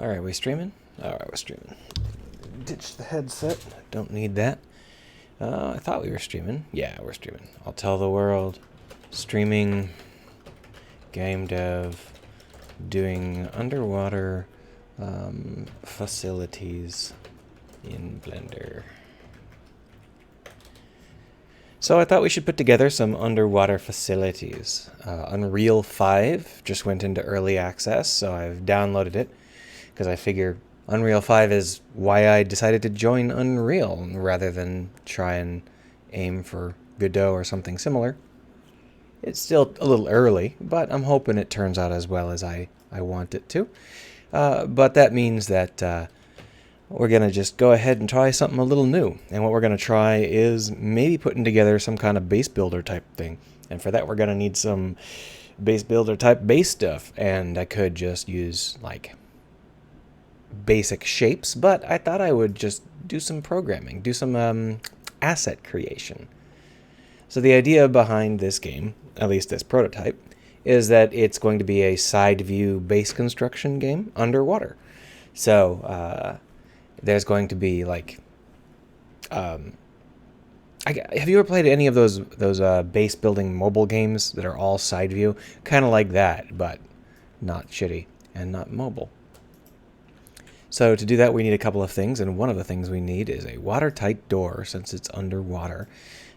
Alright, we streaming? Alright, we're streaming. Ditch the headset. Don't need that. I thought we were streaming. Yeah, we're streaming. I'll tell the world. Streaming. Game dev. Doing underwater facilities in Blender. So I thought we should put together some underwater facilities. Unreal 5 just went into early access, so I've downloaded it because I figure Unreal 5 is why I decided to join Unreal rather than try and aim for Godot or something similar. It's still a little early, but I'm hoping it turns out as well as I want it to. But that means that we're going to just go ahead and try something a little new. And what we're going to try is maybe putting together some kind of base builder type thing. And for that, we're going to need some base builder type base stuff. And I could just use like basic shapes, but I thought I would just do some programming, do some asset creation. So the idea behind this game, at least this prototype, is that it's going to be a side view base construction game underwater. So there's going to be like, have you ever played any of those base building mobile games that are all side view? Kind of like that, but not shitty and not mobile. So to do that, we need a couple of things, and one of the things we need is a watertight door since it's underwater.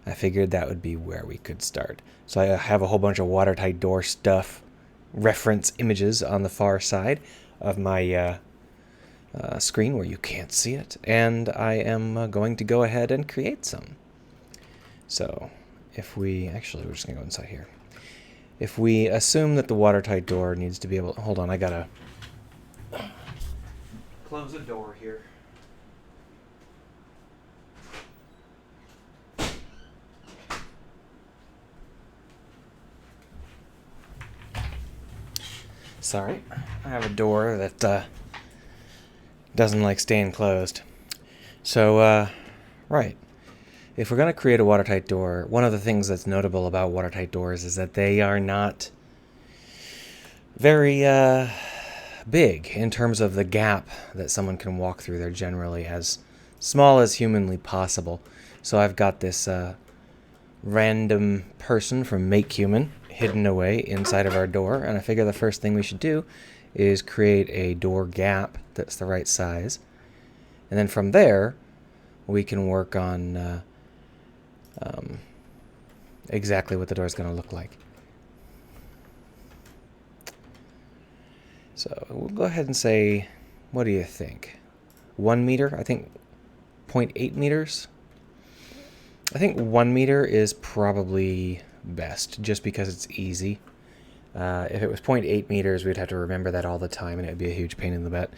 I figured that would be where we could start. So I have a whole bunch of watertight door stuff, reference images on the far side of my screen where you can't see it, and I am going to go ahead and create some. So if we, actually we're just going to go inside here. If we assume that the watertight door needs to be able, hold on, I gotta close the door here. Sorry, I have a door that doesn't like staying closed. So, right. If we're going to create a watertight door, one of the things that's notable about watertight doors is that they are not very big in terms of the gap that someone can walk through. They're generally as small as humanly possible. So I've got this random person from Make Human hidden away inside of our door, and I figure the first thing we should do is create a door gap that's the right size, and then from there we can work on exactly what the door is going to look like. So we'll go ahead and say, what do you think? 1 meter? I think 0.8 meters. I think 1 meter is probably best, just because it's easy. If it was 0.8 meters, we'd have to remember that all the time, and it would be a huge pain in the butt.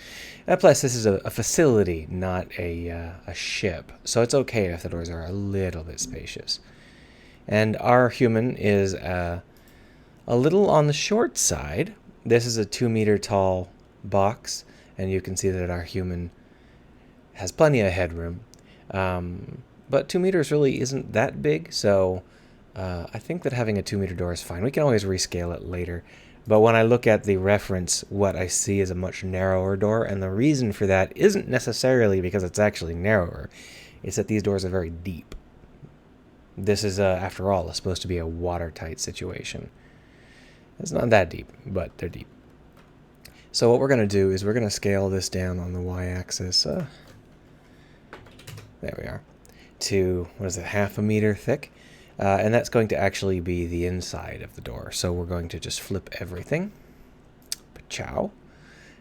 Plus, this is a facility, not a ship, so it's okay if the doors are a little bit spacious. And our human is a little on the short side. This is a 2 meter tall box, and you can see that our human has plenty of headroom. But 2 meters really isn't that big, so I think that having a 2 meter door is fine. We can always rescale it later. But when I look at the reference, what I see is a much narrower door, and the reason for that isn't necessarily because it's actually narrower. It's that these doors are very deep. This is, after all, supposed to be a watertight situation. It's not that deep, but they're deep. So what we're going to do is we're going to scale this down on the y-axis. There we are. To, what is it, 0.5 meter thick. And that's going to actually be the inside of the door. So we're going to just flip everything. Ciao.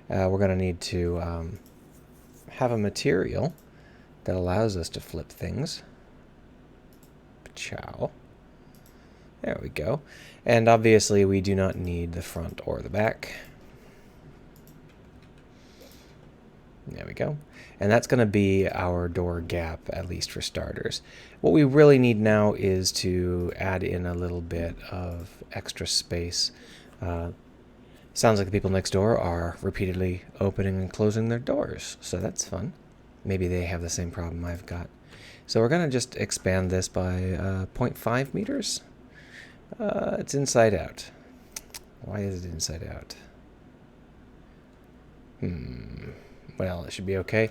We're going to need to have a material that allows us to flip things. Ciao. There we go. And obviously we do not need the front or the back. There we go. And that's going to be our door gap, at least for starters. What we really need now is to add in a little bit of extra space. Sounds like the people next door are repeatedly opening and closing their doors, so that's fun. Maybe they have the same problem I've got. So we're going to just expand this by 0.5 meters. It's inside out. Why is it inside out? Well, it should be okay.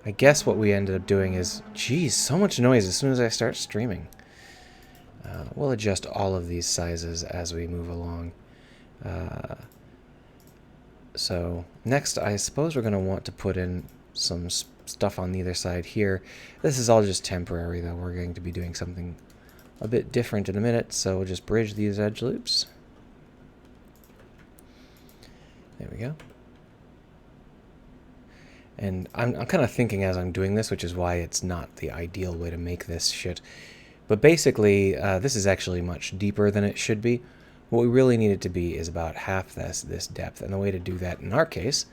I guess what we ended up doing is... Geez, so much noise as soon as I start streaming. We'll adjust all of these sizes as we move along. So next, I suppose we're going to want to put in some stuff on either side here. This is all just temporary, though. We're going to be doing something a bit different in a minute, so we'll just bridge these edge loops. There we go. And I'm kind of thinking as I'm doing this, which is why it's not the ideal way to make this shit. But basically, this is actually much deeper than it should be. What we really need it to be is about half this depth. And the way to do that in our case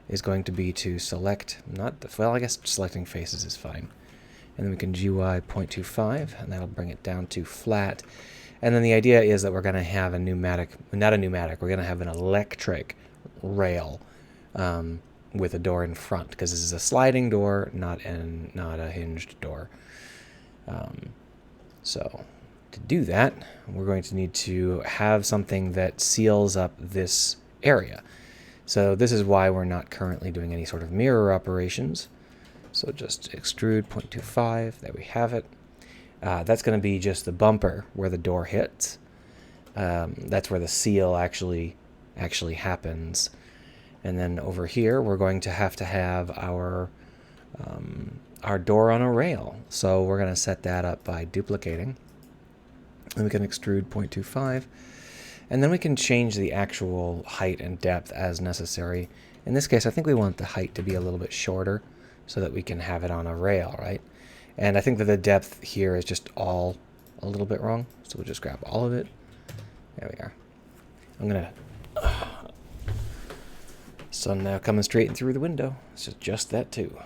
is going to be to select, well, I guess selecting faces is fine. And then we can GY 0.25, and that'll bring it down to flat. And then the idea is that we're going to have a pneumatic, not a pneumatic, we're going to have an electric rail with a door in front, because this is a sliding door, not a hinged door. So to do that, we're going to need to have something that seals up this area. So this is why we're not currently doing any sort of mirror operations. So just extrude 0.25, there we have it. That's going to be just the bumper where the door hits. That's where the seal actually happens. And then over here, we're going to have our door on a rail. So we're going to set that up by duplicating. And we can extrude 0.25. And then we can change the actual height and depth as necessary. In this case, I think we want the height to be a little bit shorter so that we can have it on a rail, right? And I think that the depth here is just all a little bit wrong. So we'll just grab all of it. There we are. I'm going to... Sun now coming straight in through the window. Let's adjust that too.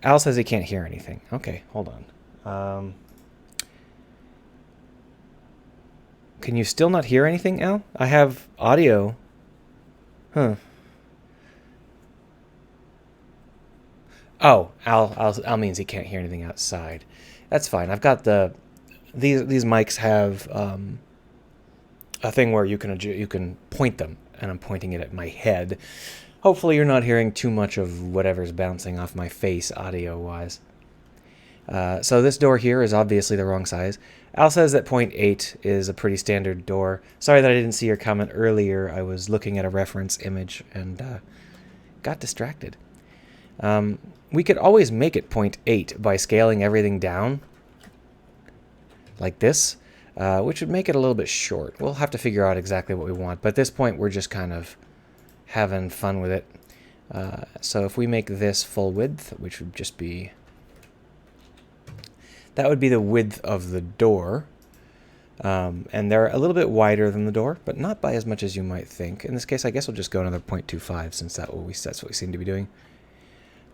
Al says he can't hear anything. Okay, hold on. Can you still not hear anything, Al? I have audio. Huh. Oh, Al means he can't hear anything outside. That's fine. I've got these mics have a thing where you can point them, and I'm pointing it at my head. Hopefully you're not hearing too much of whatever's bouncing off my face audio-wise. So this door here is obviously the wrong size. Al says that 0.8 is a pretty standard door. Sorry that I didn't see your comment earlier. I was looking at a reference image and got distracted. We could always make it 0.8 by scaling everything down like this, which would make it a little bit short. We'll have to figure out exactly what we want, but at this point we're just kind of having fun with it. So if we make this full width, which would just be... That would be the width of the door. And they're a little bit wider than the door, but not by as much as you might think. In this case, I guess we'll just go another 0.25 since that's what we seem to be doing.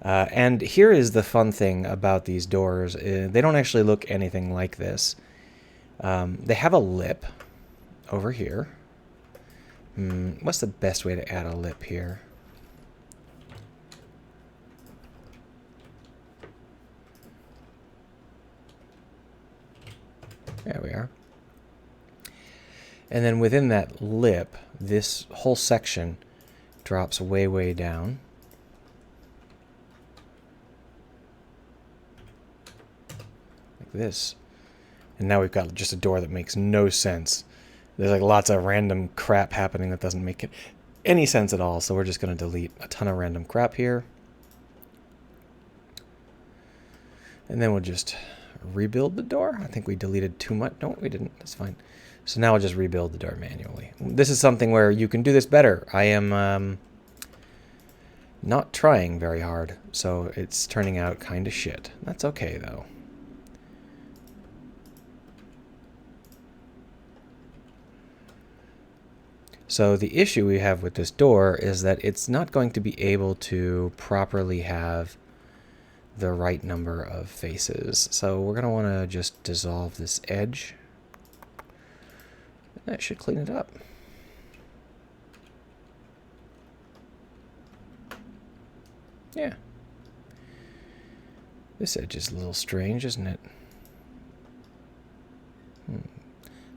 And here is the fun thing about these doors. They don't actually look anything like this. They have a lip over here. What's the best way to add a lip here? There we are. And then within that lip, this whole section drops way, way down. Like this. And now we've got just a door that makes no sense. There's like lots of random crap happening that doesn't make any sense at all. So we're just going to delete a ton of random crap here. And then we'll just rebuild the door. I think we deleted too much. No, we didn't. That's fine. So now I'll just rebuild the door manually. This is something where you can do this better. I am not trying very hard, so it's turning out kind of shit. That's okay, though. So the issue we have with this door is that it's not going to be able to properly have the right number of faces. So we're going to want to just dissolve this edge. That should clean it up. Yeah. This edge is a little strange, isn't it?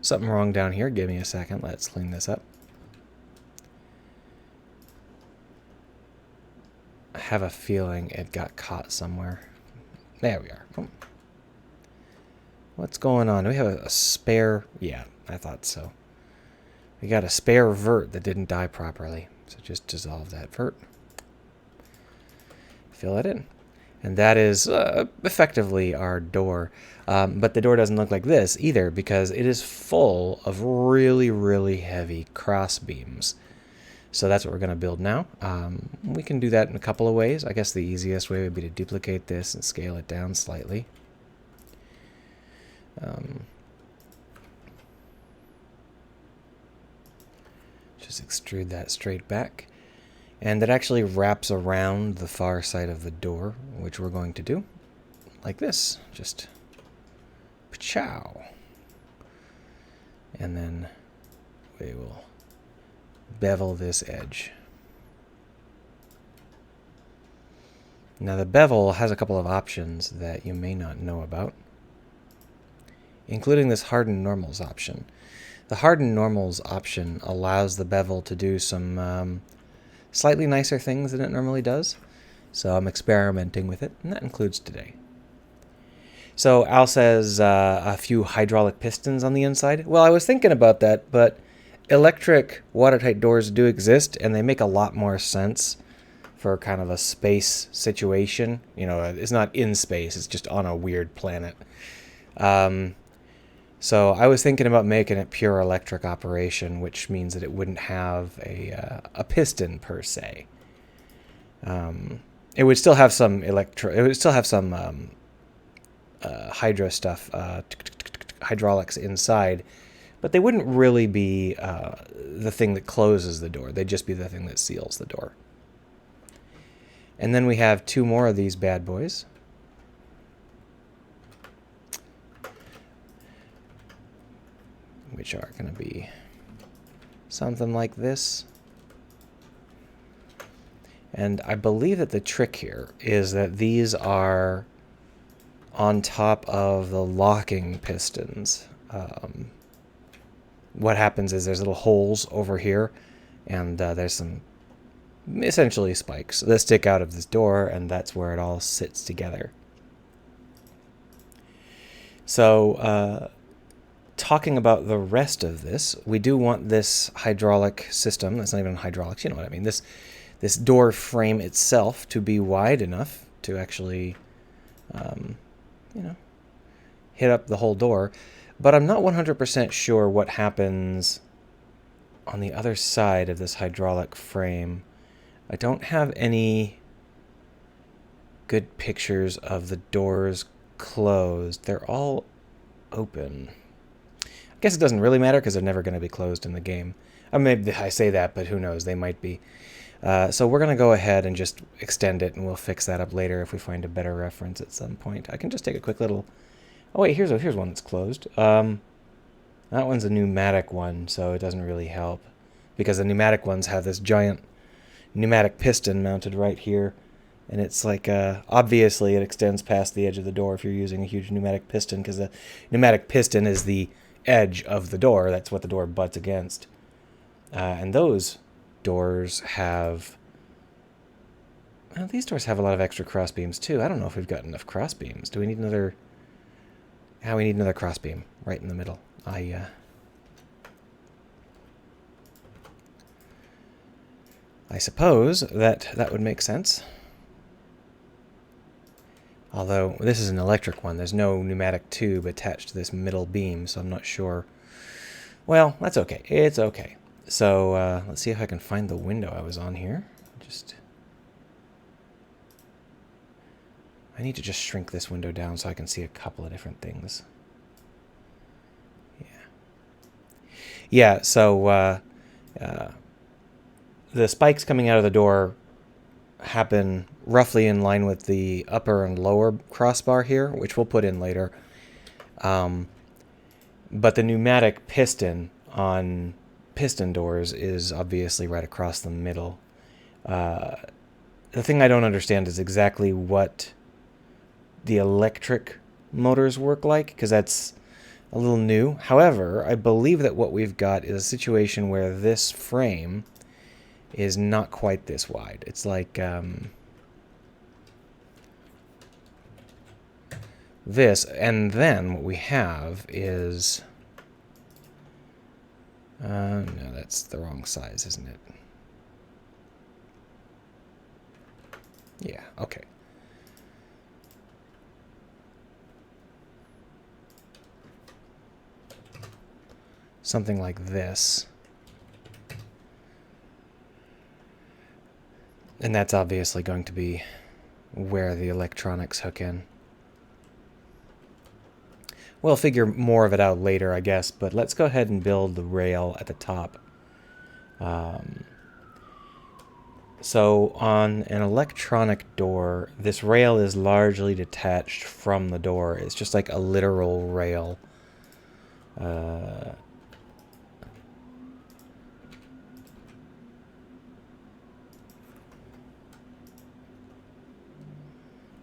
Something wrong down here. Give me a second. Let's clean this up. I have a feeling it got caught somewhere. There we are. Oh. What's going on? Do we have a spare? Yeah, I thought so. We got a spare vert that didn't die properly. So just dissolve that vert. Fill it in. And that is effectively our door. But the door doesn't look like this either because it is full of really, really heavy cross beams. So that's what we're going to build now. We can do that in a couple of ways. I guess the easiest way would be to duplicate this and scale it down slightly. Just extrude that straight back. And that actually wraps around the far side of the door, which we're going to do like this. Just pa-chow. And then we will bevel this edge. Now the bevel has a couple of options that you may not know about, including this harden normals option. The harden normals option allows the bevel to do some slightly nicer things than it normally does. So I'm experimenting with it, and that includes today. So Al says a few hydraulic pistons on the inside. Well, I was thinking about that, but electric watertight doors do exist, and they make a lot more sense for kind of a space situation. You know, it's not in space, it's just on a weird planet. So I was thinking about making it pure electric operation, which means that it wouldn't have a piston per se. It would still have some hydro stuff, hydraulics inside, but they wouldn't really be the thing that closes the door. They'd just be the thing that seals the door. And then we have two more of these bad boys. Which are going to be something like this. And I believe that the trick here is that these are on top of the locking pistons. What happens is there's little holes over here, and there's some essentially spikes that stick out of this door, and that's where it all sits together. So, talking about the rest of this, we do want this hydraulic system, that's not even hydraulics, you know what I mean, this door frame itself to be wide enough to actually, hit up the whole door. But I'm not 100% sure what happens on the other side of this hydraulic frame. I don't have any good pictures of the doors closed. They're all open. I guess it doesn't really matter because they're never going to be closed in the game. Maybe I say that, but who knows? They might be. So we're going to go ahead and just extend it, and we'll fix that up later if we find a better reference at some point. I can just take a quick little... Oh, wait, here's one that's closed. That one's a pneumatic one, so it doesn't really help, because the pneumatic ones have this giant pneumatic piston mounted right here, and it's like, obviously it extends past the edge of the door if you're using a huge pneumatic piston, because the pneumatic piston is the edge of the door. That's what the door butts against. And those doors have... Well, these doors have a lot of extra crossbeams, too. I don't know if we've got enough crossbeams. Do we need another... Yeah, we need another crossbeam right in the middle. I suppose that would make sense. Although, this is an electric one. There's no pneumatic tube attached to this middle beam, so I'm not sure. Well, that's okay. It's okay. So, let's see if I can find the window I was on here. I need to just shrink this window down so I can see a couple of different things. Yeah, so the spikes coming out of the door happen roughly in line with the upper and lower crossbar here, which we'll put in later. But the pneumatic piston on piston doors is obviously right across the middle. The thing I don't understand is exactly what the electric motors work like, because that's a little new. However, I believe that what we've got is a situation where this frame is not quite this wide. It's like this, and then what we have is no, that's the wrong size, isn't it? Yeah, okay. Something like this. And that's obviously going to be where the electronics hook in. We'll figure more of it out later, I guess, but let's go ahead and build the rail at the top. So on an electronic door, this rail is largely detached from the door. It's just like a literal rail.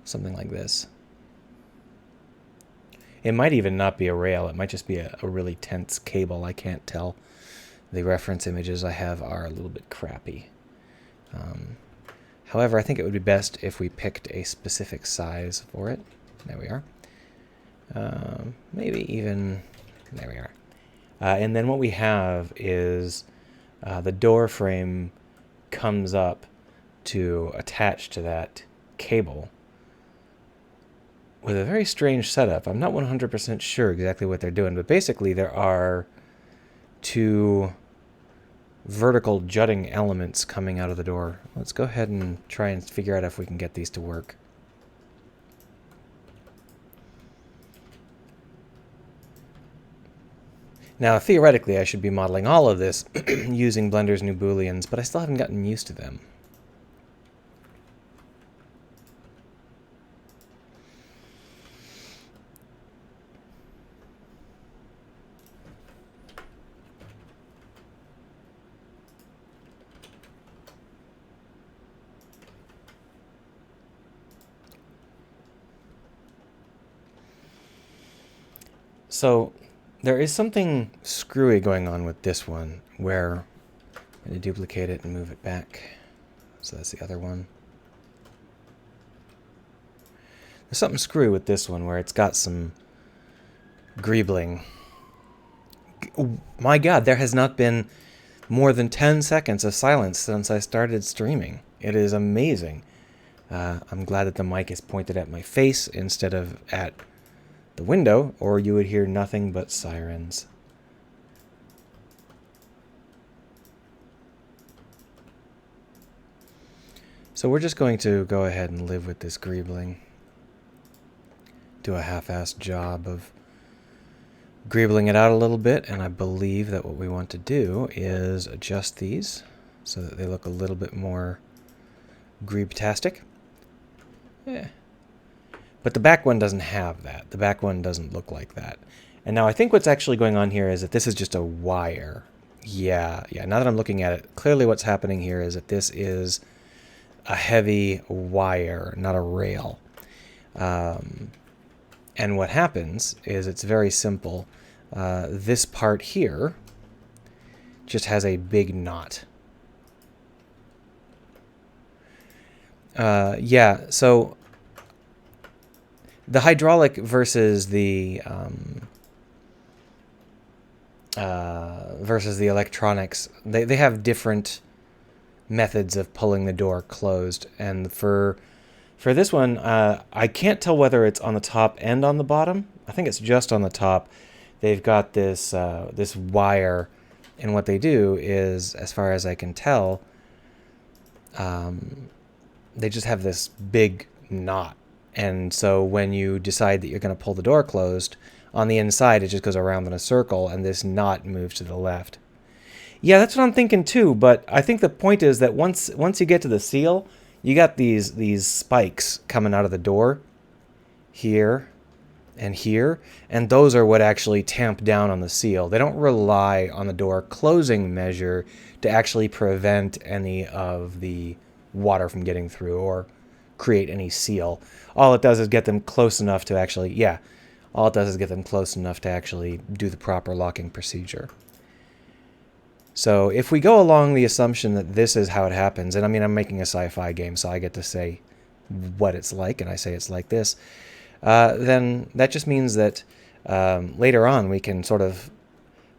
Something like this. It might even not be a rail. It might just be a really tense cable. I can't tell. The reference images I have are a little bit crappy. However, I think it would be best if we picked a specific size for it. There we are. Maybe even... There we are. And then what we have is the door frame comes up to attach to that cable with a very strange setup. I'm not 100% sure exactly what they're doing, but basically there are two vertical jutting elements coming out of the door. Let's go ahead and try and figure out if we can get these to work. Now, theoretically, I should be modeling all of this using Blender's new Booleans, but I still haven't gotten used to them. So there is something screwy going on with this one where I'm going to duplicate it and move it back. So that's the other one. There's something screwy with this one where it's got some greebling. Oh, my God, there has not been more than 10 seconds of silence since I started streaming. It is amazing. I'm glad that the mic is pointed at my face instead of at the window, or you would hear nothing but sirens. So we're just going to go ahead and live with this greebling. Do a half-assed job of greebling it out a little bit, and I believe that what we want to do is adjust these so that they look a little bit more greebtastic. Yeah. But the back one doesn't have that. The back one doesn't look like that. And now I think what's actually going on here is that this is just a wire. Yeah, now that I'm looking at it, clearly what's happening here is that this is a heavy wire, not a rail. And what happens is it's very simple. This part here just has a big knot. Yeah, so the hydraulic versus the electronics, they have different methods of pulling the door closed. And for this one, I can't tell whether it's on the top and on the bottom. I think it's just on the top. They've got this this wire, and what they do is, as far as I can tell, they just have this big knot. And so when you decide that you're going to pull the door closed, on the inside it just goes around in a circle, and this knot moves to the left. Yeah, that's what I'm thinking too, but I think the point is that once you get to the seal, you got these spikes coming out of the door here and here, and those are what actually tamp down on the seal. They don't rely on the door closing measure to actually prevent any of the water from getting through or create any seal. All it does is get them close enough to actually, yeah, all it does is get them close enough to actually do the proper locking procedure. So if we go along the assumption that this is how it happens, and I mean, I'm making a sci-fi game, so I get to say what it's like, and I say it's like this, then that just means that later on we can sort of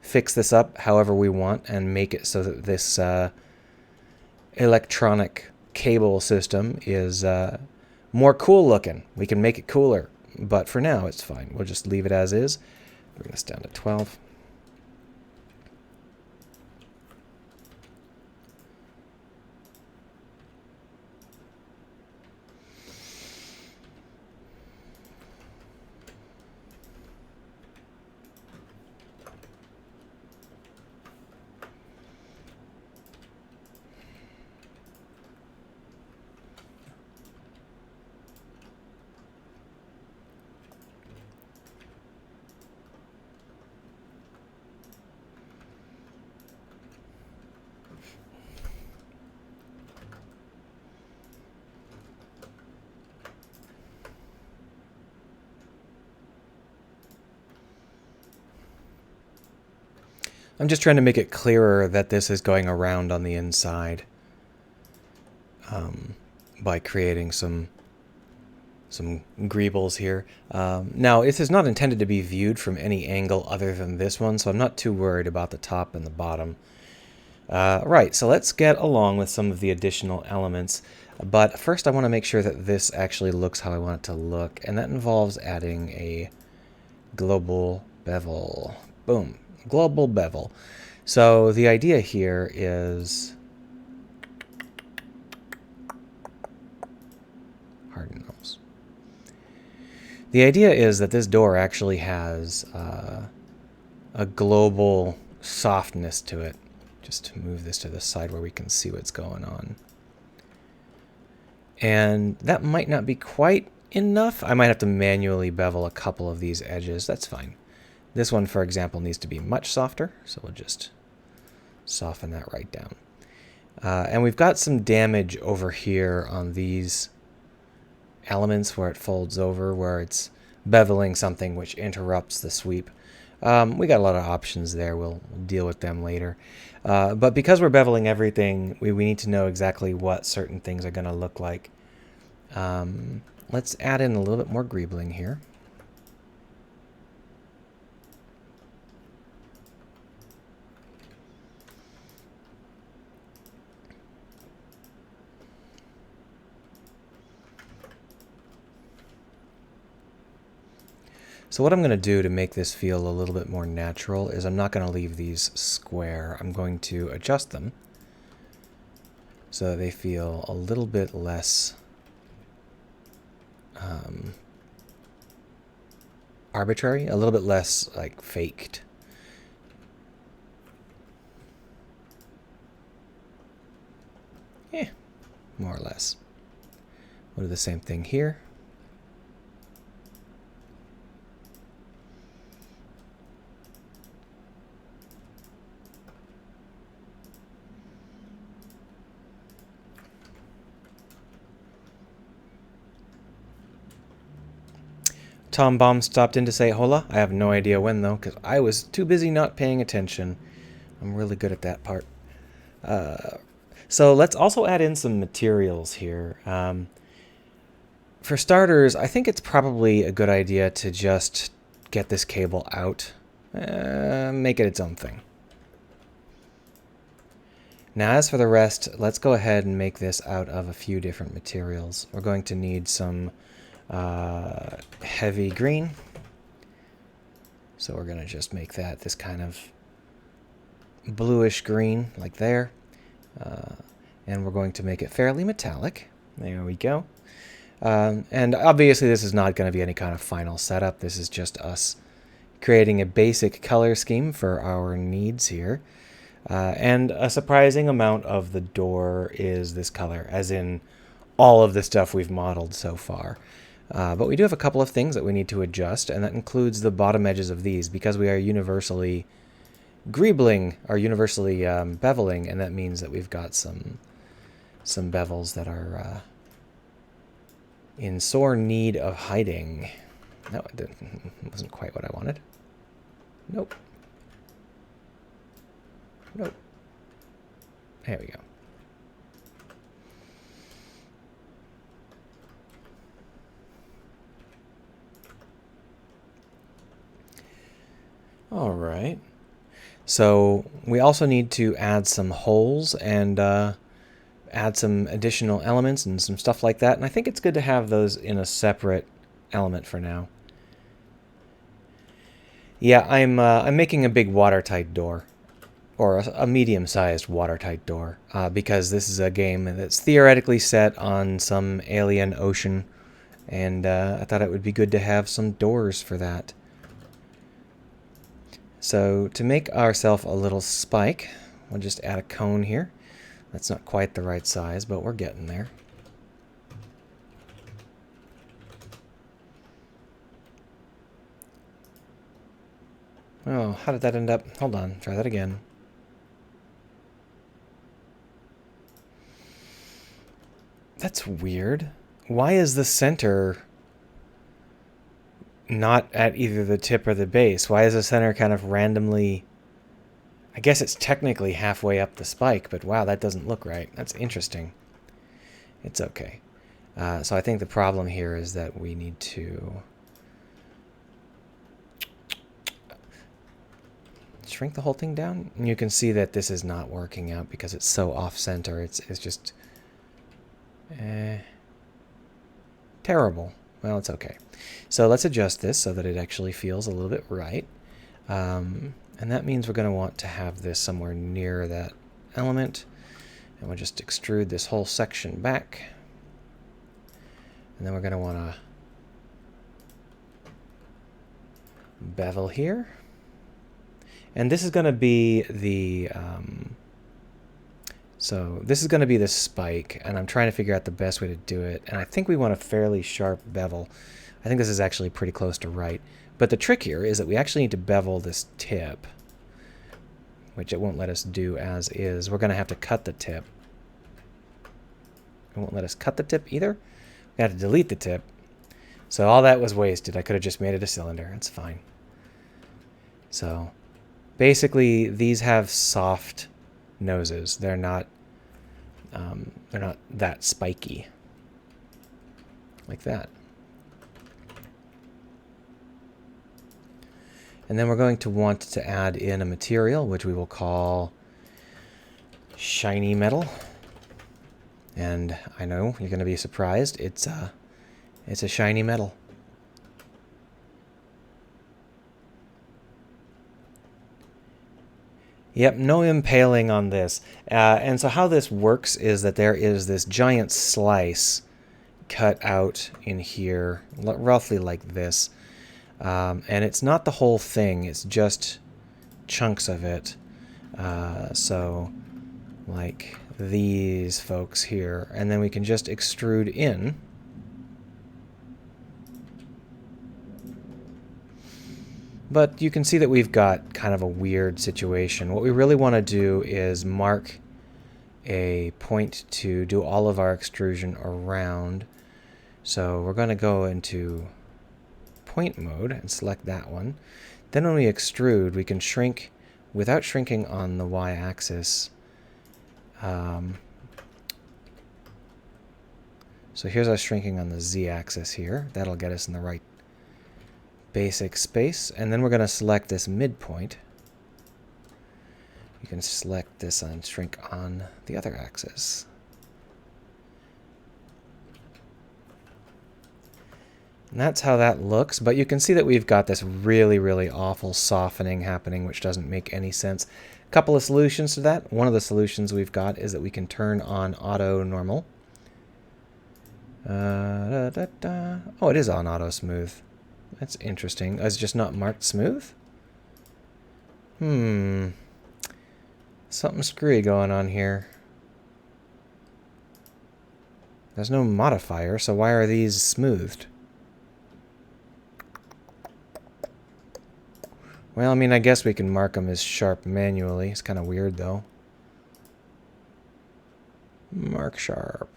fix this up however we want and make it so that this electronic cable system is more cool looking. We can make it cooler, but for now it's fine. We'll just leave it as is. Bring this down to 12. I'm just trying to make it clearer that this is going around on the inside by creating some greebles here. Now, this is not intended to be viewed from any angle other than this one, so I'm not too worried about the top and the bottom. Right, so let's get along with some of the additional elements. But first I want to make sure that this actually looks how I want it to look, and that involves adding a global bevel. Boom. Global bevel. So the idea here is harden those. The idea is that this door actually has a global softness to it. Just to move this to the side where we can see what's going on. And that might not be quite enough. I might have to manually bevel a couple of these edges. That's fine. This one, for example, needs to be much softer, so we'll just soften that right down. And we've got some damage over here on these elements where it folds over, where it's beveling something which interrupts the sweep. We got a lot of options there. We'll deal with them later. But because we're beveling everything, we need to know exactly what certain things are going to look like. Let's add in a little bit more greebling here. So what I'm going to do to make this feel a little bit more natural is I'm not going to leave these square. I'm going to adjust them so that they feel a little bit less arbitrary, a little bit less like faked. Yeah, more or less. We'll do the same thing here. Tom Baum stopped in to say hola. I have no idea when, though, because I was too busy not paying attention. I'm really good at that part. So let's also add in some materials here. For starters, I think it's probably a good idea to just get this cable out. Make it its own thing. Now, as for the rest, let's go ahead and make this out of a few different materials. We're going to need some heavy green. So we're going to just make that this kind of bluish green, like there. And we're going to make it fairly metallic. There we go. And obviously this is not going to be any kind of final setup. This is just us creating a basic color scheme for our needs here. And a surprising amount of the door is this color, as in all of the stuff we've modeled so far. But we do have a couple of things that we need to adjust, and that includes the bottom edges of these, because we are universally greebling, or universally beveling, and that means that we've got some bevels that are in sore need of hiding. No, it wasn't quite what I wanted. Nope. Nope. There we go. All right. So we also need to add some holes and add some additional elements and some stuff like that. And I think it's good to have those in a separate element for now. Yeah, I'm making a big watertight door, or a medium-sized watertight door, because this is a game that's theoretically set on some alien ocean, and I thought it would be good to have some doors for that. So to make ourselves a little spike, we'll just add a cone here. That's not quite the right size, but we're getting there. Oh, how did that end up? Hold on, try that again. That's weird. Why is the center not at either the tip or the base? Why is the center kind of randomly... I guess it's technically halfway up the spike, but wow, that doesn't look right. That's interesting. It's okay. So I think the problem here is that we need to shrink the whole thing down. And you can see that this is not working out because it's so off-center. It's just terrible. Well, it's okay. So let's adjust this so that it actually feels a little bit right. And that means we're going to want to have this somewhere near that element. And we'll just extrude this whole section back. And then we're going to want to bevel here. And this is going to be the... so this is going to be the spike, and I'm trying to figure out the best way to do it. And I think we want a fairly sharp bevel. I think this is actually pretty close to right. But the trick here is that we actually need to bevel this tip, which it won't let us do as is. We're going to have to cut the tip. It won't let us cut the tip either. We have to delete the tip. So all that was wasted. I could have just made it a cylinder. It's fine. So basically, these have soft noses. They're not that spiky like that. And then we're going to want to add in a material, which we will call shiny metal. And I know you're going to be surprised. It's a shiny metal. Yep, no impaling on this. And so how this works is that there is this giant slice cut out in here, roughly like this. And it's not the whole thing, it's just chunks of it. So like these folks here. And then we can just extrude in. But you can see that we've got kind of a weird situation. What we really want to do is mark a point to do all of our extrusion around. So we're going to go into point mode and select that one. Then when we extrude, we can shrink without shrinking on the y-axis. So here's our shrinking on the z-axis here. That'll get us in the right basic space. And then we're going to select this midpoint. You can select this and shrink on the other axis. And that's how that looks, but you can see that we've got this really, really awful softening happening, which doesn't make any sense. A couple of solutions to that. One of the solutions we've got is that we can turn on auto normal. Oh, it is on auto smooth. That's interesting. It's just not marked smooth? Something screwy going on here. There's no modifier, so why are these smoothed? Well, I mean, I guess we can mark them as sharp manually. It's kind of weird, though. Mark sharp.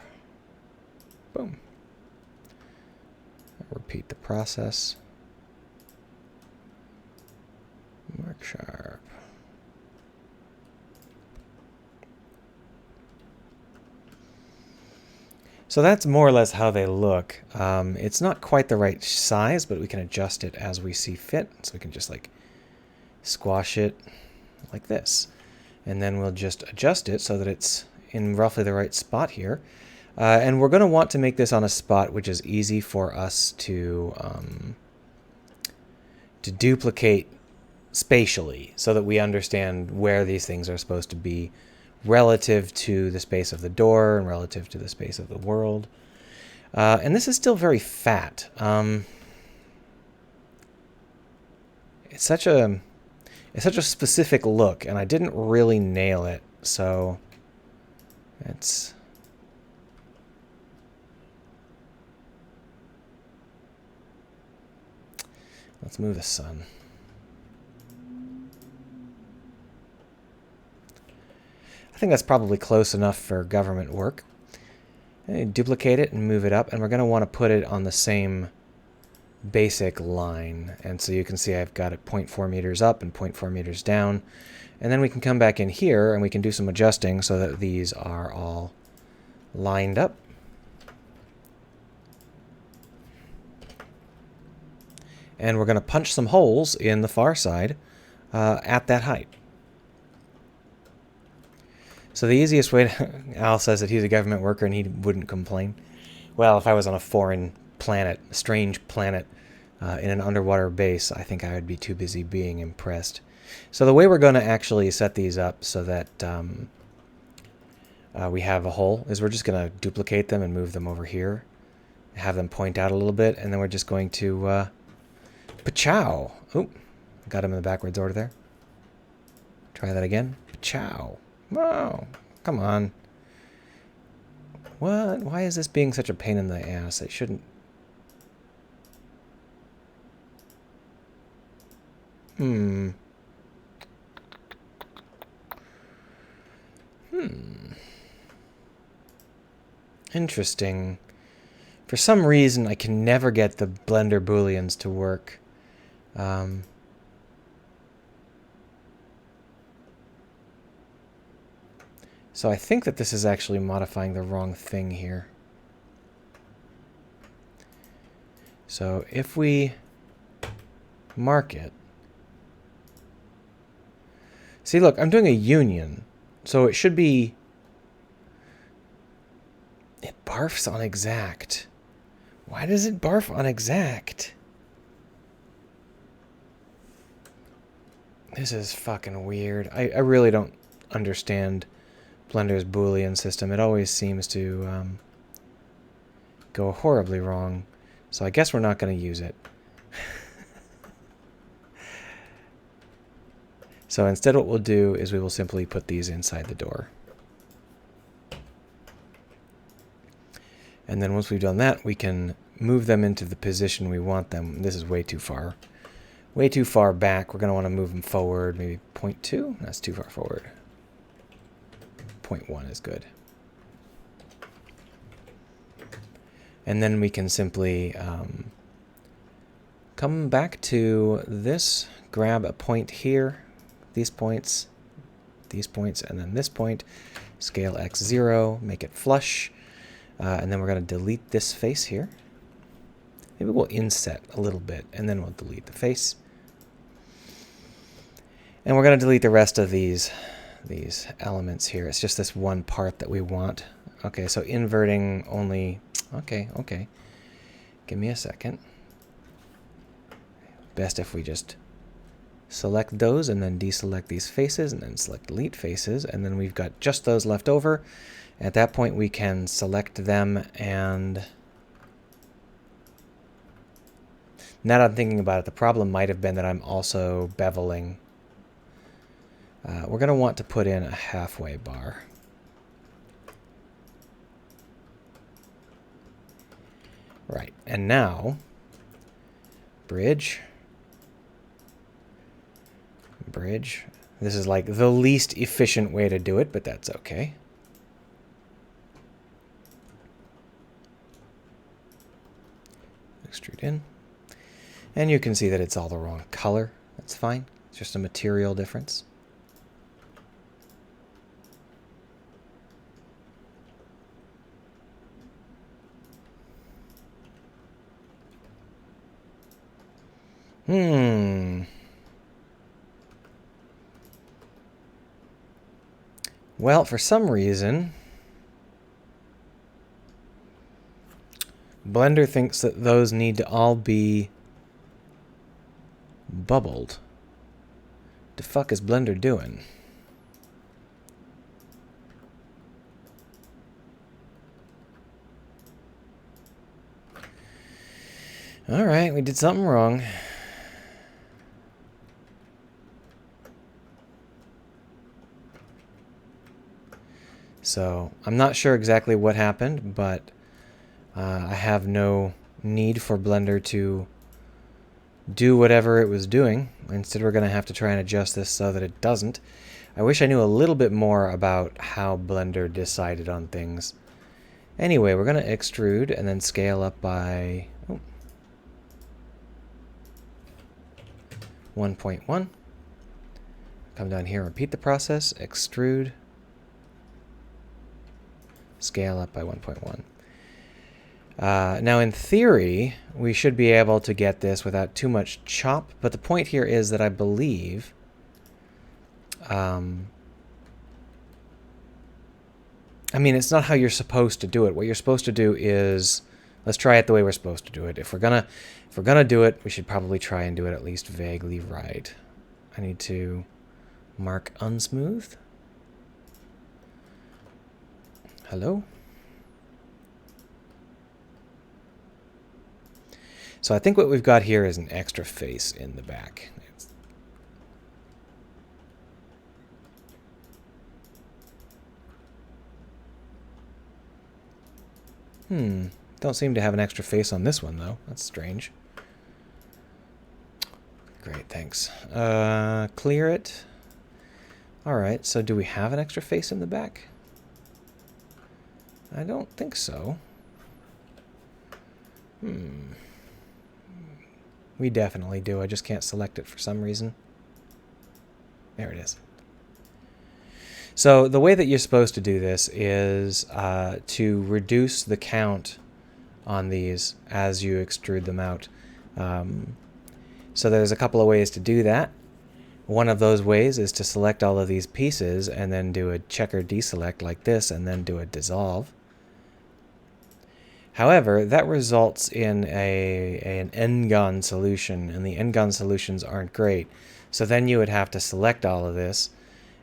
Boom. Repeat the process. Sharp. So that's more or less how they look. It's not quite the right size, but we can adjust it as we see fit. So we can just like squash it like this. And then we'll just adjust it so that it's in roughly the right spot here. And we're going to want to make this on a spot which is easy for us to duplicate spatially so that we understand where these things are supposed to be relative to the space of the door and relative to the space of the world. And this is still very fat. It's such a specific look, and I didn't really nail it, so let's move the sun. I think that's probably close enough for government work. And duplicate it and move it up, and we're going to want to put it on the same basic line. And so you can see I've got it 0.4 meters up and 0.4 meters down. And then we can come back in here and we can do some adjusting so that these are all lined up. And we're going to punch some holes in the far side at that height. So the easiest way to... Al says that he's a government worker and he wouldn't complain. Well, if I was on a foreign planet, a strange planet, in an underwater base, I think I would be too busy being impressed. So the way we're going to actually set these up so that we have a hole is we're just going to duplicate them and move them over here. Have them point out a little bit, and then we're just going to... Pachow! Oh, got him in the backwards order there. Try that again. Pachow. Wow, come on. What? Why is this being such a pain in the ass? It shouldn't... Interesting. For some reason, I can never get the Blender Booleans to work. So I think that this is actually modifying the wrong thing here. So if we mark it... See, look, I'm doing a union. So it should be... It barfs on exact. Why does it barf on exact? This is fucking weird. I really don't understand Blender's Boolean system. It always seems to go horribly wrong. So I guess we're not going to use it. So instead what we'll do is we will simply put these inside the door. And then once we've done that, we can move them into the position we want them. This is way too far. Way too far back. We're going to want to move them forward. Maybe 0.2? That's too far forward. 0.1 is good. And then we can simply come back to this, grab a point here, these points, and then this point, scale x0, make it flush, and then we're going to delete this face here. Maybe we'll inset a little bit, and then we'll delete the face. And we're going to delete the rest of these elements here. It's just this one part that we want. Okay, so inverting only... Okay. Give me a second. Best if we just select those and then deselect these faces and then select delete faces, and then we've got just those left over. At that point we can select them, and now that I'm thinking about it, the problem might have been that I'm also beveling. We're going to want to put in a halfway bar. Right, and now, bridge. This is like the least efficient way to do it, but that's okay. Extrude in. And you can see that it's all the wrong color. That's fine. It's just a material difference. Well, for some reason, Blender thinks that those need to all be bubbled. The fuck is Blender doing? Alright, we did something wrong. So, I'm not sure exactly what happened, but I have no need for Blender to do whatever it was doing. Instead, we're going to have to try and adjust this so that it doesn't. I wish I knew a little bit more about how Blender decided on things. Anyway, we're going to extrude and then scale up by 1.1. Come down here, repeat the process, extrude, scale up by 1.1. Now, in theory, we should be able to get this without too much chop, but the point here is that I believe I mean, it's not how you're supposed to do it. What you're supposed to do is, let's try it the way we're supposed to do it. If we're gonna do it, we should probably try and do it at least vaguely right. I need to mark unsmooth. Hello? So I think what we've got here is an extra face in the back. Don't seem to have an extra face on this one, though. That's strange. Great, thanks. Clear it. Alright, so do we have an extra face in the back? I don't think so. We definitely do. I just can't select it for some reason. There it is. So the way that you're supposed to do this is to reduce the count on these as you extrude them out. So there's a couple of ways to do that. One of those ways is to select all of these pieces and then do a checker deselect like this and then do a dissolve. However, that results in an n-gon solution, and the n-gon solutions aren't great. So then you would have to select all of this,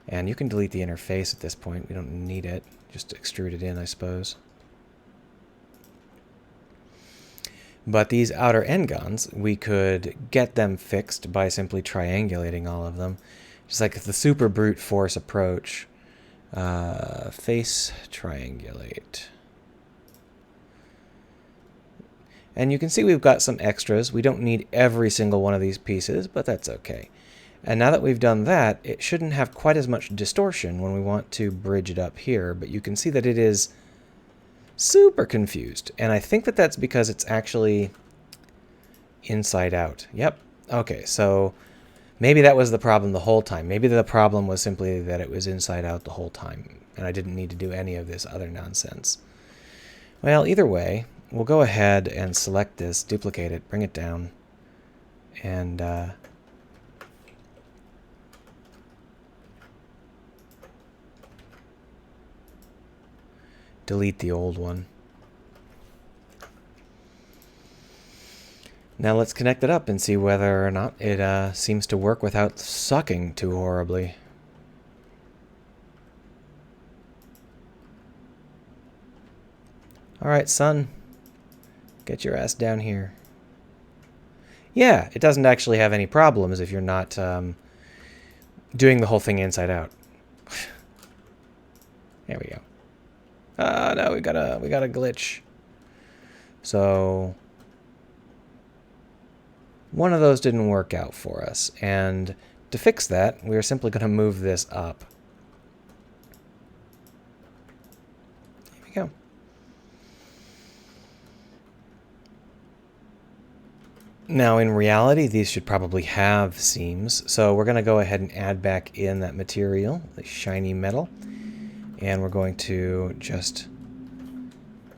and you can delete the interface at this point. We don't need it. Just extrude it in, I suppose. But these outer n-gons, we could get them fixed by simply triangulating all of them. Just like the super brute force approach. Face triangulate. And you can see we've got some extras. We don't need every single one of these pieces, but that's okay. And now that we've done that, it shouldn't have quite as much distortion when we want to bridge it up here, but you can see that it is super confused. And I think that that's because it's actually inside out. Yep. Okay, so maybe that was the problem the whole time. Maybe the problem was simply that it was inside out the whole time, and I didn't need to do any of this other nonsense. Well, either way, we'll go ahead and select this, duplicate it, bring it down, and delete the old one. Now let's connect it up and see whether or not it seems to work without sucking too horribly. Alright, son. Get your ass down here. Yeah, it doesn't actually have any problems if you're not doing the whole thing inside out. There we go. No, we got a glitch. So one of those didn't work out for us, and to fix that, we're simply going to move this up. There we go. Now, in reality, these should probably have seams, so we're going to go ahead and add back in that material, the shiny metal, and we're going to just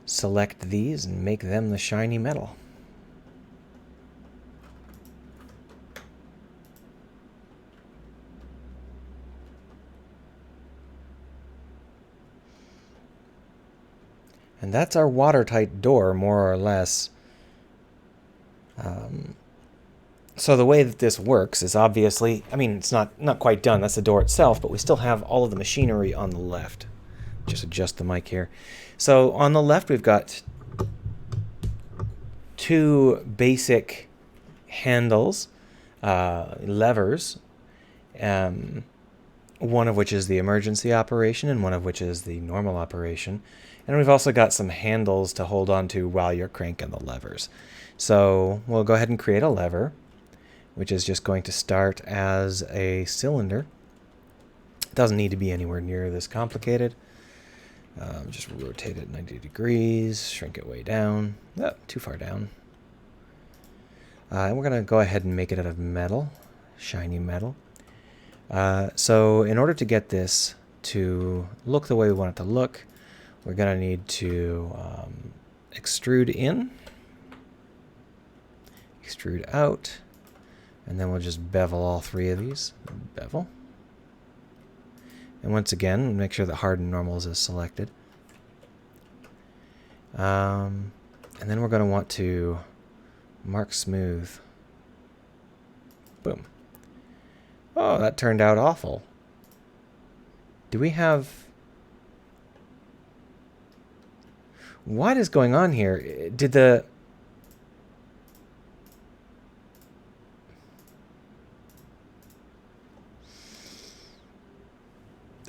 select these and make them the shiny metal. And that's our watertight door, more or less. So the way that this works is obviously, I mean, it's not quite done. That's the door itself, but we still have all of the machinery on the left. Just adjust the mic here. So on the left, we've got two basic handles, levers, one of which is the emergency operation and one of which is the normal operation. And we've also got some handles to hold on to while you're cranking the levers. So we'll go ahead and create a lever, which is just going to start as a cylinder. It doesn't need to be anywhere near this complicated. Just rotate it 90 degrees, shrink it way down. Oh, too far down. And we're going to go ahead and make it out of metal, shiny metal. So in order to get this to look the way we want it to look, we're going to need to extrude in, extrude out, and then we'll just bevel all three of these. Bevel. And once again, make sure that harden normals is selected. And then we're going to want to mark smooth. Boom. Oh, that turned out awful. Do we have... What is going on here? Did the...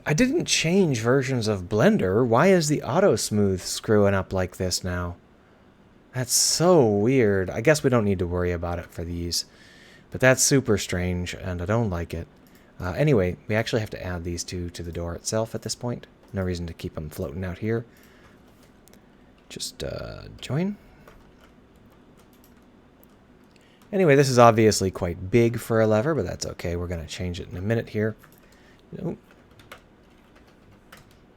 I didn't change versions of Blender. Why is the auto smooth screwing up like this now? That's so weird. I guess we don't need to worry about it for these. But that's super strange, and I don't like it. Anyway, we actually have to add these two to the door itself at this point. No reason to keep them floating out here. Just join. Anyway, this is obviously quite big for a lever, but that's okay. We're going to change it in a minute here. Nope.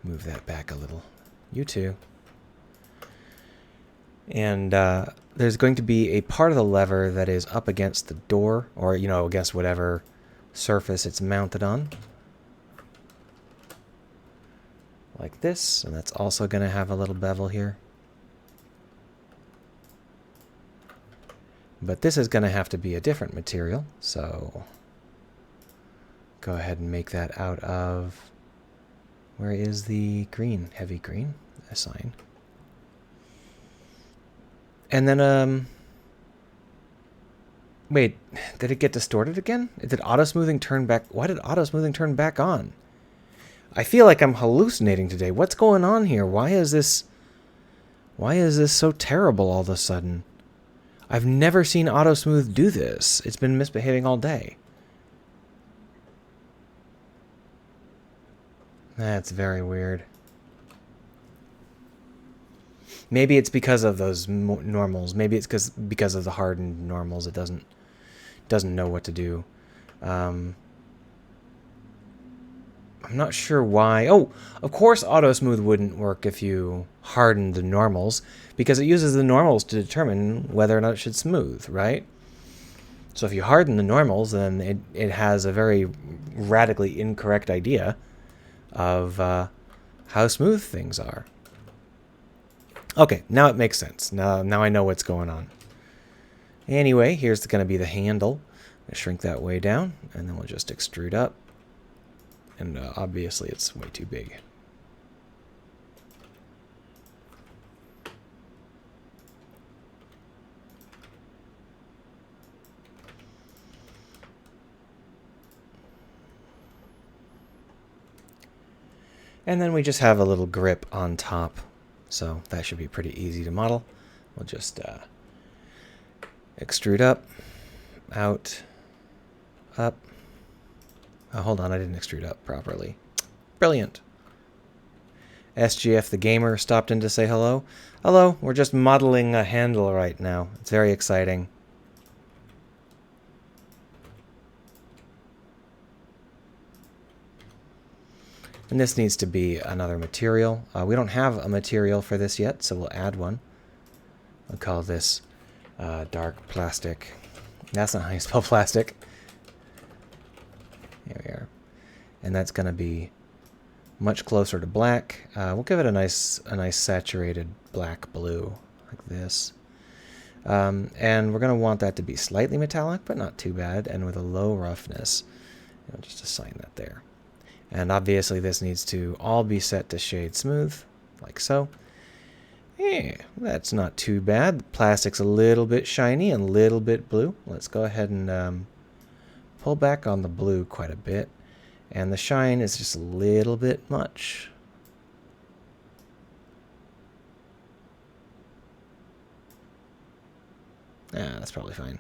Move that back a little. You too. And there's going to be a part of the lever that is up against the door, or, you know, against whatever surface it's mounted on. Like this, and that's also going to have a little bevel here. But this is going to have to be a different material, so go ahead and make that out of... Where is the green? Heavy green. Assign. And then, wait, did it get distorted again? Did auto smoothing turn back? Why did auto smoothing turn back on? I feel like I'm hallucinating today. What's going on here? Why is this so terrible all of a sudden? I've never seen auto smooth do this. It's been misbehaving all day. That's very weird. Maybe it's because of those normals. Maybe it's because of the hardened normals. It doesn't know what to do. I'm not sure why. Oh, of course auto smooth wouldn't work if you hardened the normals, because it uses the normals to determine whether or not it should smooth, right? So if you harden the normals, then it has a very radically incorrect idea of how smooth things are. Okay, now it makes sense. Now I know what's going on. Anyway, here's going to be the handle. I'm going to shrink that way down, and then we'll just extrude up. And obviously it's way too big. And then we just have a little grip on top. So that should be pretty easy to model. We'll just extrude up, out, up. Oh, hold on, I didn't extrude up properly. Brilliant. SGF the Gamer stopped in to say hello. Hello, we're just modeling a handle right now. It's very exciting. And this needs to be another material. We don't have a material for this yet, so we'll add one. I'll call this dark plastic. That's not how you spell plastic. Here we are. And that's going to be much closer to black. We'll give it a nice saturated black blue, like this. And we're going to want that to be slightly metallic, but not too bad, and with a low roughness. I'll just assign that there. And obviously this needs to all be set to shade smooth, like so. Yeah, that's not too bad. The plastic's a little bit shiny and a little bit blue. Let's go ahead and pull back on the blue quite a bit. And the shine is just a little bit much. That's probably fine.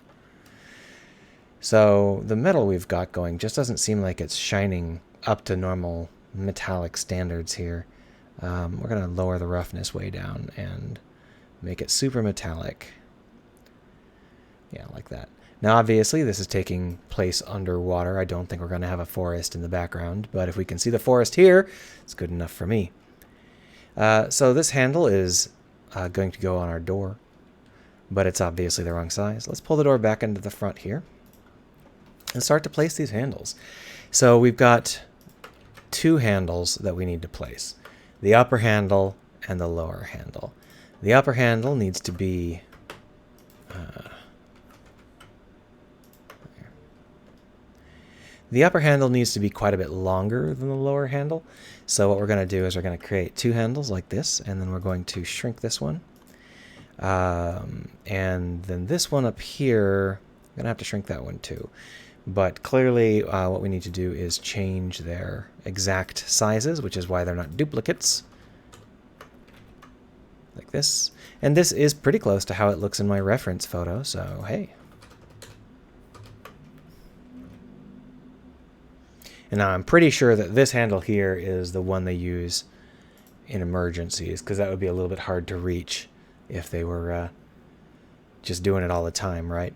So the metal we've got going just doesn't seem like it's shining up to normal metallic standards here. We're going to lower the roughness way down and make it super metallic. Yeah, like that. Now, obviously, this is taking place underwater. I don't think we're going to have a forest in the background, but if we can see the forest here, it's good enough for me. So this handle is going to go on our door, but it's obviously the wrong size. Let's pull the door back into the front here and start to place these handles. So we've got two handles that we need to place. The upper handle and the lower handle. The upper handle needs to be quite a bit longer than the lower handle. So what we're going to do is we're going to create two handles like this, and then we're going to shrink this one. And then this one up here, I'm going to have to shrink that one too. But clearly what we need to do is change their exact sizes, which is why they're not duplicates. Like this. And this is pretty close to how it looks in my reference photo, so hey. And now I'm pretty sure that this handle here is the one they use in emergencies, because that would be a little bit hard to reach if they were just doing it all the time, right?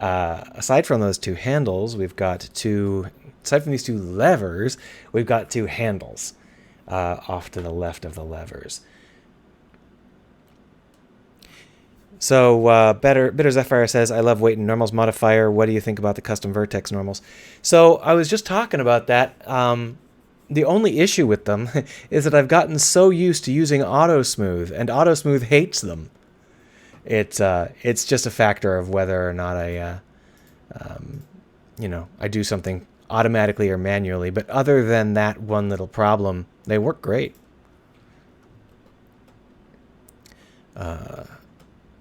Aside from those two handles, we've got aside from these two levers, we've got two handles off to the left of the levers. So Bitter Zephyr says, I love weight and normals modifier. What do you think about the custom vertex normals? So I was just talking about that. The only issue with them is that I've gotten so used to using AutoSmooth, and AutoSmooth hates them. It's just a factor of whether or not I do something automatically or manually. But other than that one little problem, they work great.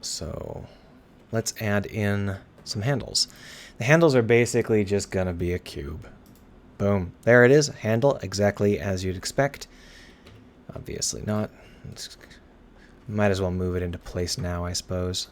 So let's add in some handles. The handles are basically just going to be a cube. Boom. There it is. Handle exactly as you'd expect. Obviously not. Might as well move it into place now, I suppose.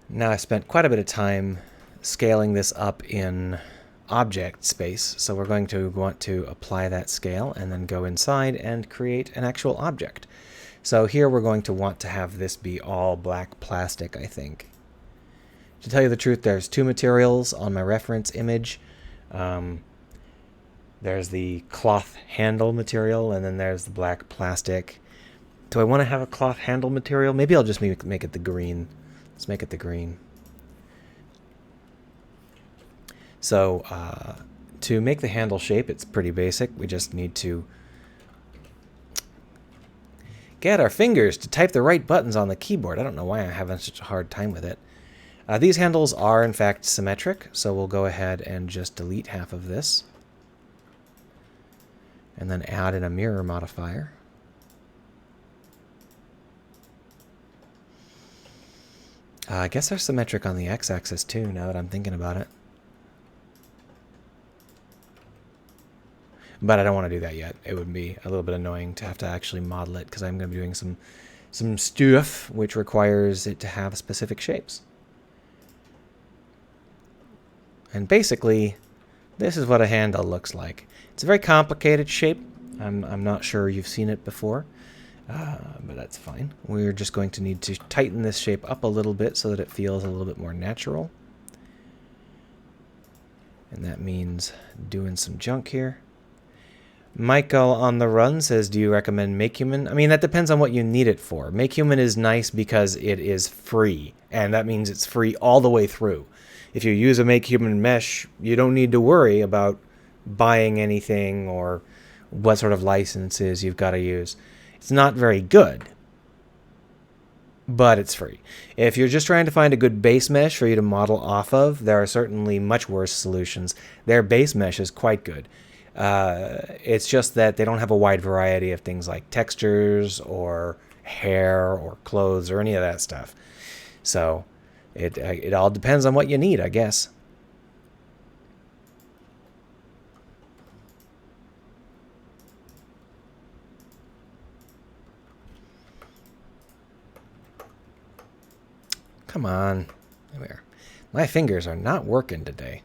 Now I spent quite a bit of time scaling this up in object space, so we're going to want to apply that scale and then go inside and create an actual object. So here we're going to want to have this be all black plastic, I think. To tell you the truth, there's two materials on my reference image. There's the cloth handle material, and then there's the black plastic. Do I want to have a cloth handle material? Maybe I'll just make it the green. Let's make it the green. So to make the handle shape, it's pretty basic. We just need to get our fingers to type the right buttons on the keyboard. I don't know why I'm having such a hard time with it. These handles are, in fact, symmetric, so we'll go ahead and just delete half of this. And then add in a mirror modifier. I guess they're symmetric on the x-axis too, now that I'm thinking about it. But I don't want to do that yet. It would be a little bit annoying to have to actually model it, because I'm going to be doing some stuff which requires it to have specific shapes. And basically, this is what a handle looks like. It's a very complicated shape. I'm not sure you've seen it before, but that's fine. We're just going to need to tighten this shape up a little bit so that it feels a little bit more natural. And that means doing some junk here. Michael on the run says, do you recommend MakeHuman? I mean, that depends on what you need it for. MakeHuman is nice because it is free, and that means it's free all the way through. If you use a MakeHuman mesh, you don't need to worry about buying anything or what sort of licenses you've got to use. It's not very good, but it's free. If you're just trying to find a good base mesh for you to model off of, there are certainly much worse solutions. Their base mesh is quite good. It's just that they don't have a wide variety of things like textures or hair or clothes or any of that stuff. So it all depends on what you need, I guess. Come on. There we are. My fingers are not working today.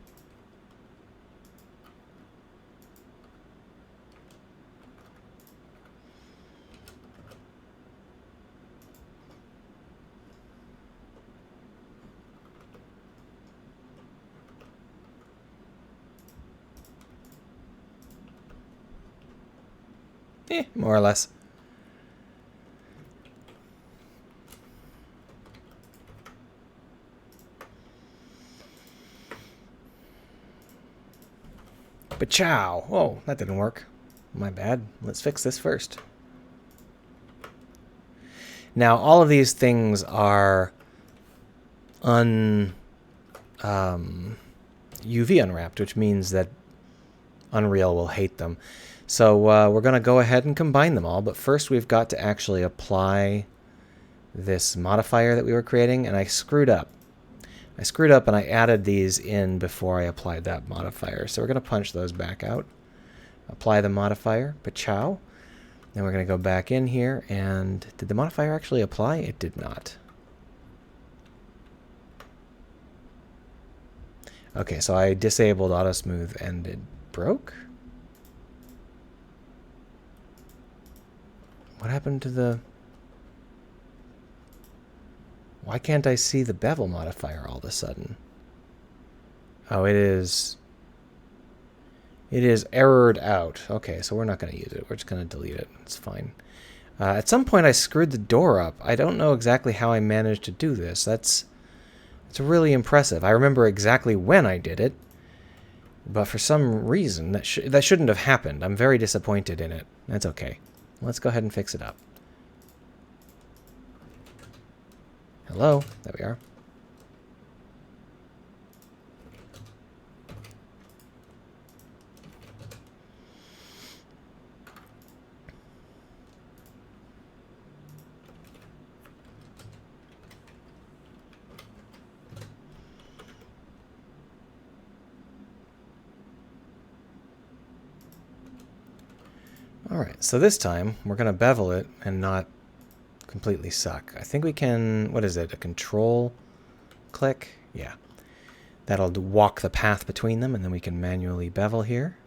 More or less. But chow. Oh, that didn't work. My bad. Let's fix this first. Now, all of these things are UV unwrapped, which means that Unreal will hate them. So we're going to go ahead and combine them all, but first we've got to actually apply this modifier that we were creating, and I screwed up. I screwed up and I added these in before I applied that modifier. So we're going to punch those back out. Apply the modifier, pachow. Then we're going to go back in here, and did the modifier actually apply? It did not. Okay, so I disabled auto smooth and it broke? What happened to the... Why can't I see the bevel modifier all of a sudden? Oh, it is errored out. Okay, so we're not going to use it. We're just going to delete it. It's fine. At some point I screwed the door up. I don't know exactly how I managed to do this. It's really impressive. I remember exactly when I did it, but for some reason that shouldn't have happened. I'm very disappointed in it. That's okay. Let's go ahead and fix it up. Hello? There we are. Alright, so this time we're going to bevel it and not completely suck. I think we can, what is it, a control click? Yeah. That'll walk the path between them, and then we can manually bevel here.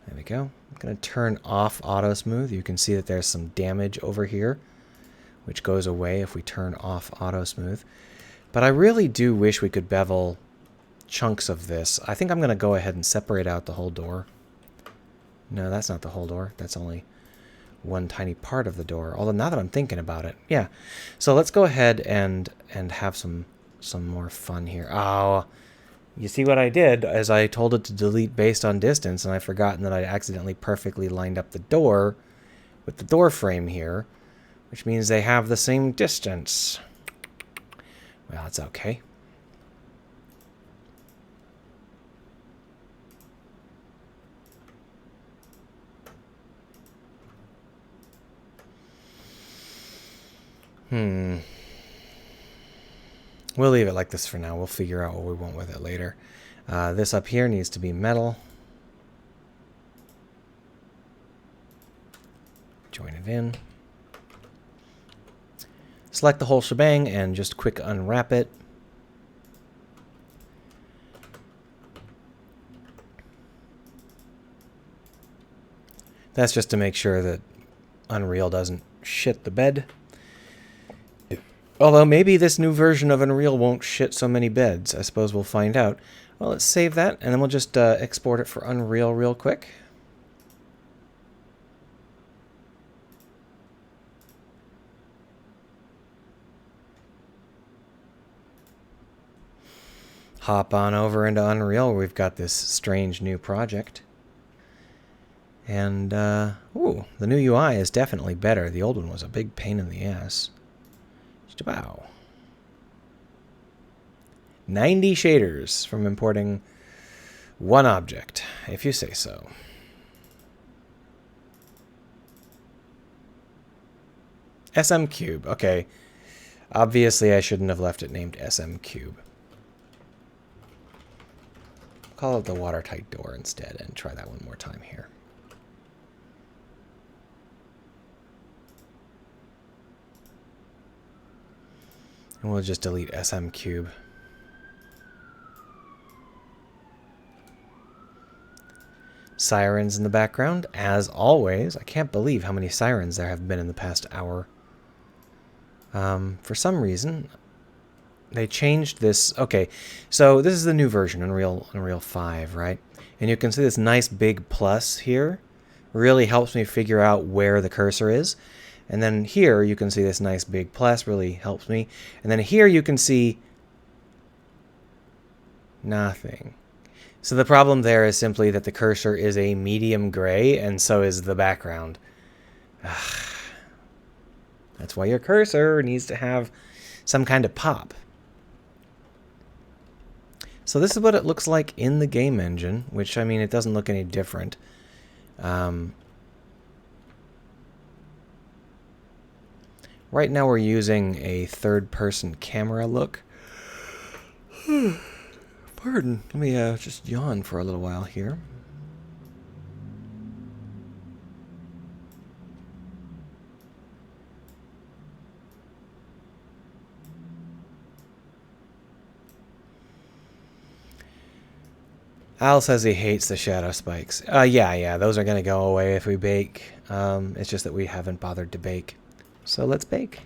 There we go. I'm going to turn off auto smooth. You can see that there's some damage over here, which goes away if we turn off auto smooth. But I really do wish we could bevel chunks of this. I think I'm going to go ahead and separate out the whole door. No, that's not the whole door. That's only one tiny part of the door. Although now that I'm thinking about it, yeah. So let's go ahead and have some more fun here. Oh, you see what I did as I told it to delete based on distance, and I've forgotten that I accidentally perfectly lined up the door with the door frame here, which means they have the same distance. Well, that's okay. We'll leave it like this for now. We'll figure out what we want with it later. This up here needs to be metal. Join it in. Select the whole shebang and just quick unwrap it. That's just to make sure that Unreal doesn't shit the bed. Although maybe this new version of Unreal won't shit so many beds. I suppose we'll find out. Well, let's save that, and then we'll just export it for Unreal real quick. Hop on over into Unreal where we've got this strange new project. And, ooh, the new UI is definitely better. The old one was a big pain in the ass. Wow. 90 shaders from importing one object, if you say so. SM Cube, okay. Obviously I shouldn't have left it named SM Cube. Call it the watertight door instead and try that one more time here. And we'll just delete SM Cube. Sirens in the background, as always. I can't believe how many sirens there have been in the past hour. For some reason, they changed this. Okay, so this is the new version, Unreal 5, right? And you can see this nice big plus here. Really helps me figure out where the cursor is. And then here you can see this nice big plus, really helps me. And then here you can see nothing. So the problem there is simply that the cursor is a medium gray, and so is the background. That's why your cursor needs to have some kind of pop. So this is what it looks like in the game engine, which, I mean, it doesn't look any different. Right now we're using a third-person camera look. Pardon. Let me just yawn for a little while here. Al says he hates the shadow spikes. Yeah, those are going to go away if we bake. It's just that we haven't bothered to bake. So let's bake.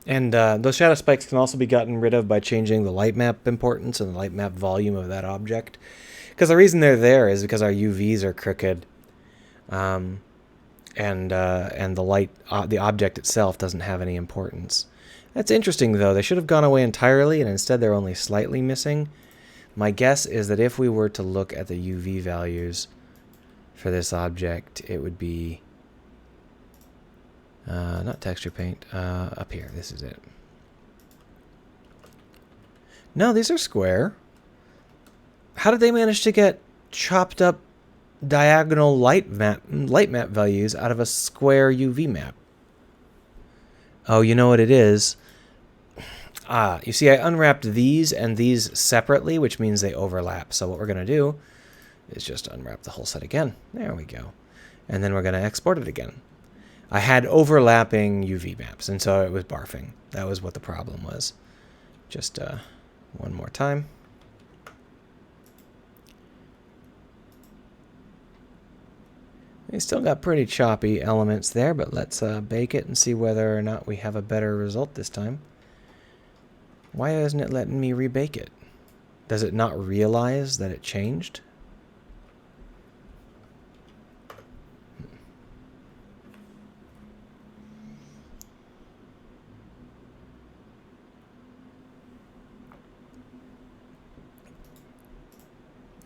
And those shadow spikes can also be gotten rid of by changing the light map importance and the light map volume of that object. Because the reason they're there is because our UVs are crooked, and the light, the object itself doesn't have any importance. That's interesting, though. They should have gone away entirely, and instead they're only slightly missing. My guess is that if we were to look at the UV values for this object, it would be not texture paint, up here. This is it. No, these are square. How did they manage to get chopped up diagonal light map values out of a square UV map? Oh, you know what it is? You see, I unwrapped these and these separately, which means they overlap. So what we're going to do is just unwrap the whole set again. There we go. And then we're going to export it again. I had overlapping UV maps, and so it was barfing. That was what the problem was. Just one more time. We still got pretty choppy elements there, but let's bake it and see whether or not we have a better result this time. Why isn't it letting me rebake it? Does it not realize that it changed?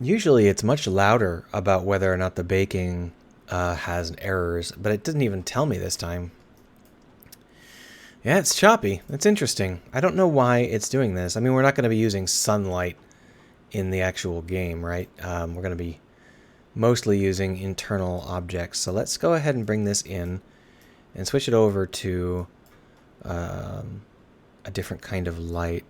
Usually it's much louder about whether or not the baking has errors, but it didn't even tell me this time. Yeah, it's choppy. It's interesting. I don't know why it's doing this. I mean, we're not going to be using sunlight in the actual game, right? We're going to be mostly using internal objects. So let's go ahead and bring this in and switch it over to a different kind of light.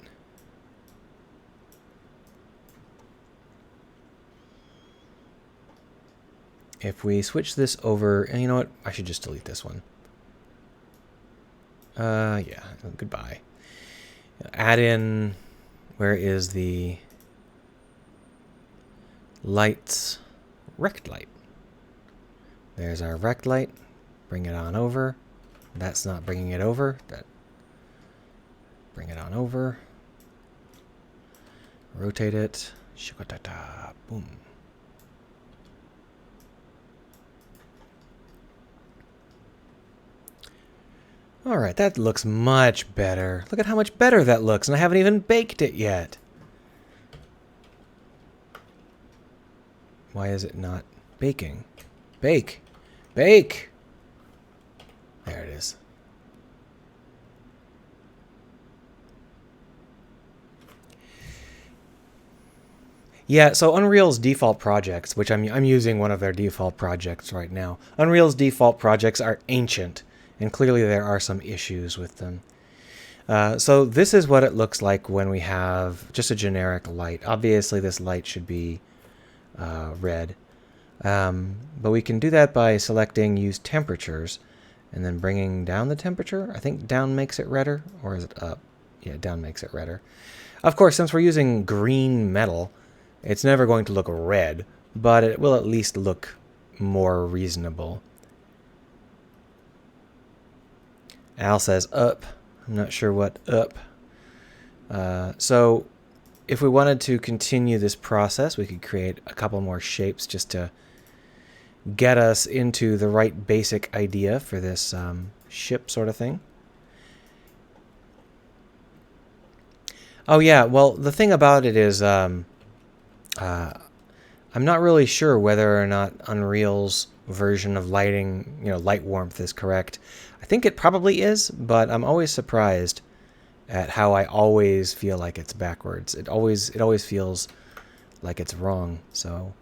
if we switch this over, and you know what? I should just delete this one. Yeah, goodbye. Add in, where is the lights? Rect light. There's our rect light. Bring it on over. That's not bringing it over. Bring it on over. Rotate it. Shikotata. Boom. Alright, that looks much better. Look at how much better that looks, and I haven't even baked it yet. Why is it not baking? Bake! Bake! There it is. Yeah, so Unreal's default projects, which I'm using one of their default projects right now. Unreal's default projects are ancient, and clearly there are some issues with them. So this is what it looks like when we have just a generic light. Obviously this light should be red. But we can do that by selecting use temperatures and then bringing down the temperature. I think down makes it redder, or is it up? Yeah, down makes it redder. Of course, since we're using green metal, it's never going to look red, but it will at least look more reasonable. Al says up. I'm not sure what up. So if we wanted to continue this process, we could create a couple more shapes just to get us into the right basic idea for this ship sort of thing. Oh yeah, well the thing about it is I'm not really sure whether or not Unreal's version of lighting, light warmth is correct. I think it probably is, but I'm always surprised at how I always feel like it's backwards. It always feels like it's wrong. So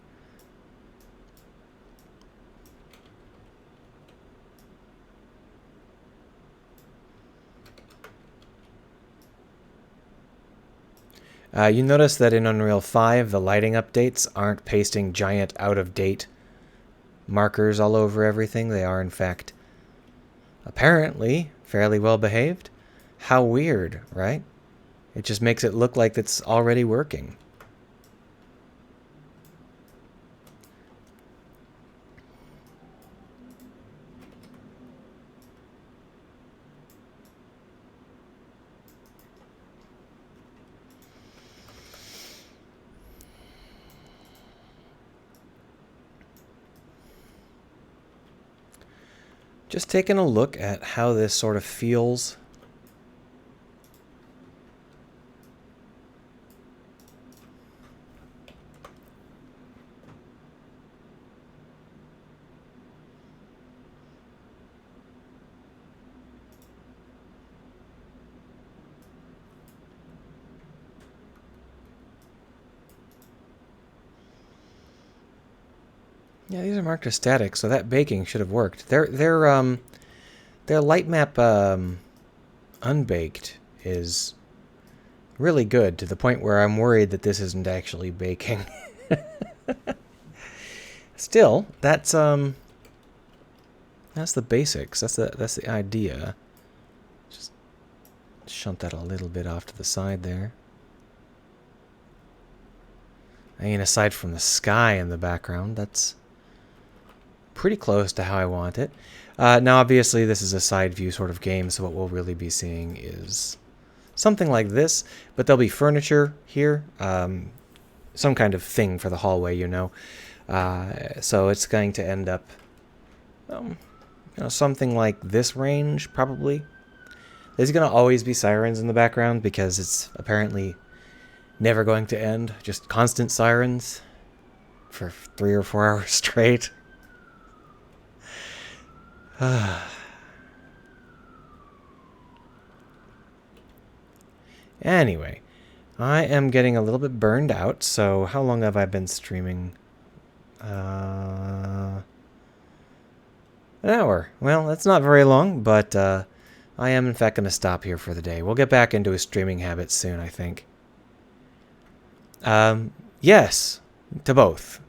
you notice that in Unreal 5, the lighting updates aren't pasting giant out-of-date markers all over everything. They are, in fact, apparently fairly well behaved. How weird, right? It just makes it look like it's already working. Just taking a look at how this sort of feels. Yeah, these are marked as static, so that baking should have worked. Their light map unbaked is really good, to the point where I'm worried that this isn't actually baking. Still, that's the basics. That's the idea. Just shunt that a little bit off to the side there. I mean, aside from the sky in the background, that's pretty close to how I want it. Now, obviously, this is a side view sort of game, so what we'll really be seeing is something like this, but there'll be furniture here, some kind of thing for the hallway, so it's going to end up, something like this range, probably. There's going to always be sirens in the background because it's apparently never going to end. Just constant sirens for 3 or 4 hours straight. Anyway, I am getting a little bit burned out, so how long have I been streaming? An hour. Well, that's not very long, but I am in fact going to stop here for the day. We'll get back into a streaming habit soon, I think. Yes, to both.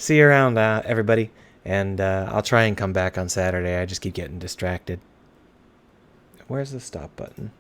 See you around, everybody. And I'll try and come back on Saturday. I just keep getting distracted. Where's the stop button?